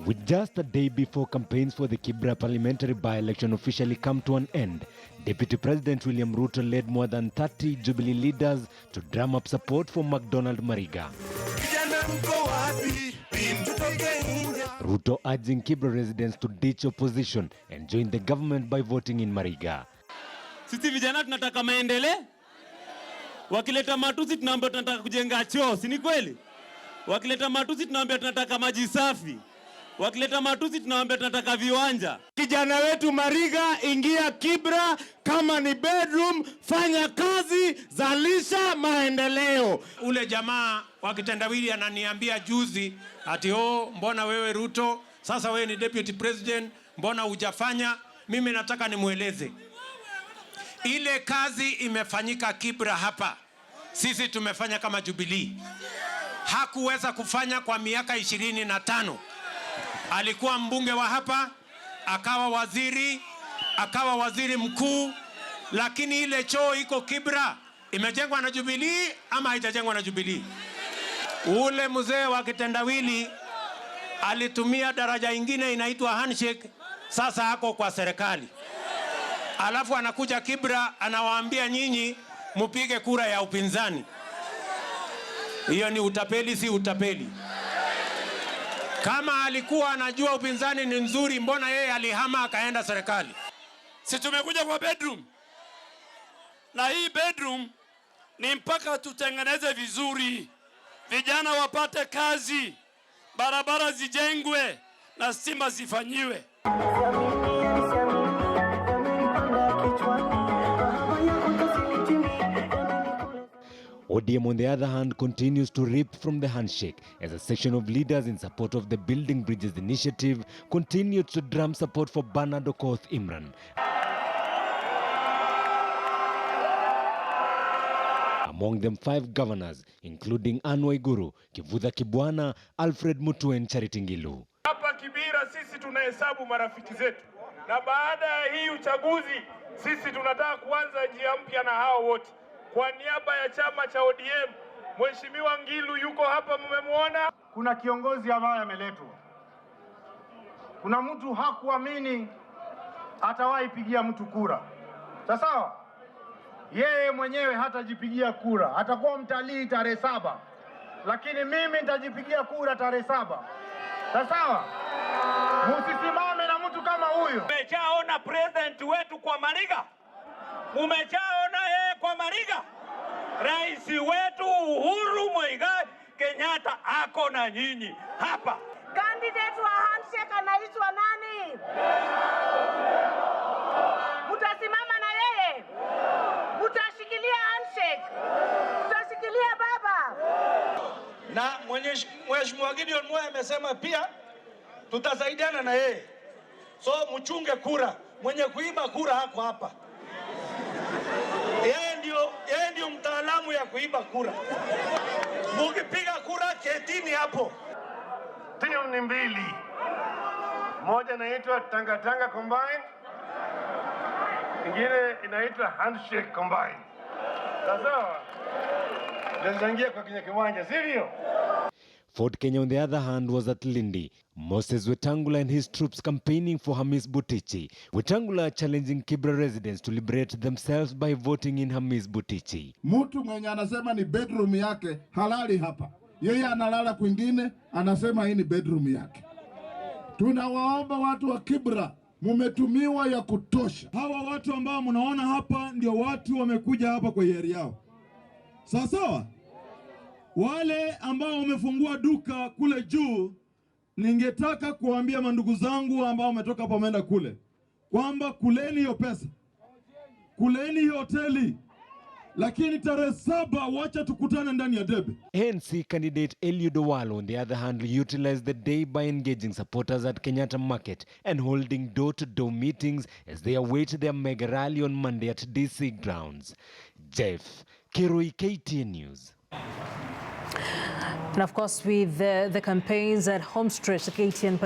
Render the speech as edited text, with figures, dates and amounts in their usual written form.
With just a day before campaigns for the Kibra parliamentary by-election officially come to an end, Deputy President William Ruto led more than 30 Jubilee leaders to drum up support for McDonald Mariga. Ruto urging Kibra residents to ditch opposition and join the government by voting in Mariga. Sisi vijana tunataka maendeleo. Wakileta matusi tunaambia tunataka kujenga choo, si ni kweli? Wakileta matusi tunaambia tunataka maji safi. Wakileta matusi tunaambia tunataka viwanja. Kijana wetu Mariga, ingia Kibra, kama ni bedroom, fanya kazi, zalisha maendeleo. Ule jamaa wa kitendawili ananiambia juzi ati mbona wewe Ruto, sasa wewe ni deputy president, mbona hujafanya? Mimi nataka nimueleze. Ile kazi imefanyika Kibra hapa. Sisi tumefanya kama Jubilee. Hakuweza kufanya kwa miaka 25. Alikuwa mbunge wa hapa, akawa waziri mkuu, lakini ile choo iko Kibra imejengwa na Jubilee ama haijajengwa na Jubilee? Ule mzee wa kitendawili alitumia daraja ingine inaitwa handshake, sasa hako kwa serikali. Alafu anakuja Kibra anawaambia nyinyi mupige kura ya upinzani. Hiyo ni utapeli, si utapeli? Kama alikuwa anajua upinzani ni nzuri, mbona yeye alihama akaenda serikali? Si tumekuja kwa bedroom. Na hii bedroom ni mpaka tutengeneze vizuri. Vijana wapate kazi, barabara zijengwe na stima zifanyiwe. ODM, on the other hand, continues to reap from the handshake as a section of leaders in support of the Building Bridges initiative continued to drum support for Bernard Okoth Imran. Among them 5 governors, including Anne Waiguru, Kivutha Kibwana, Alfred Mutua and Charity Ngilu. Hapa Kibira sisi tunahesabu marafiki zetu. Na baada ya hii uchaguzi sisi tunataka kuanza njia mpya na hao wote. Kwa niaba ya chama cha ODM, Mheshimiwa Ngilu yuko hapa, mmemwona. Kuna kiongozi ambaye ameletwa. Kuna mtu hakuamini atawahi pigia mtu kura. Sawa? Yeye mwenyewe hatajipigia kura. Atakuwa mtalii tarehe 7. Lakini mimi nitajipigia kura tarehe 7. Sawa? Msisimame na mtu kama huyo. Umeshaona president wetu kwa Mariga? Umeshaona yeye kwa Mariga? Rais wetu Uhuru Muigai Kenyatta ako na nyinyi hapa. Candidate wa handshake anaitwa nani? Mutasimama na yeye? Mutashikilia handshake? Mutashikilia baba? Na Mheshimiwa Gideon Moi amesema pia tutasaidiana na yeye. So mchunge kura. Mwenye kuiba kura hako hapa. Yeye ndio mtaalamu ya kuiba kura. Mukipiga kura ketini hapo. Timu ni mbili. Moja inaitwa Tanga Combine. Ingine inaitwa Handshake Combine. Sawa? Ndio kwa kiwanja, sivyo? Ford Kenya, on the other hand, was at Lindi. Moses Wetangula and his troops campaigning for Hamis Butichi. Wetangula challenging Kibra residents to liberate themselves by voting in Hamis Butichi. Mtu mwenye anasema ni bedroom yake halali hapa. Yeye analala kwingine, anasema hii ni bedroom yake. Tunawaomba watu wa Kibra, mumetumiwa ya kutosha. Hawa watu ambao mnaona hapa ndio watu wamekuja hapa kwa hiari yao. Sawa? Wale ambao wamefungua duka kule juu, ningetaka kuambia mandugu zangu ambao wametoka hapa wameenda kule kwamba kuleni hiyo pesa, kuleni hiyo hoteli, lakini tarehe 7 wacha tukutane ndani ya debe. ANC candidate Eliud Owalo, on the other hand, utilized the day by engaging supporters at Kenyatta Market and holding door-to-door meetings as they await their mega rally on Monday at DC grounds. Jeff Kirui, KTN News. And of course, with the campaigns at home stretch, the KTN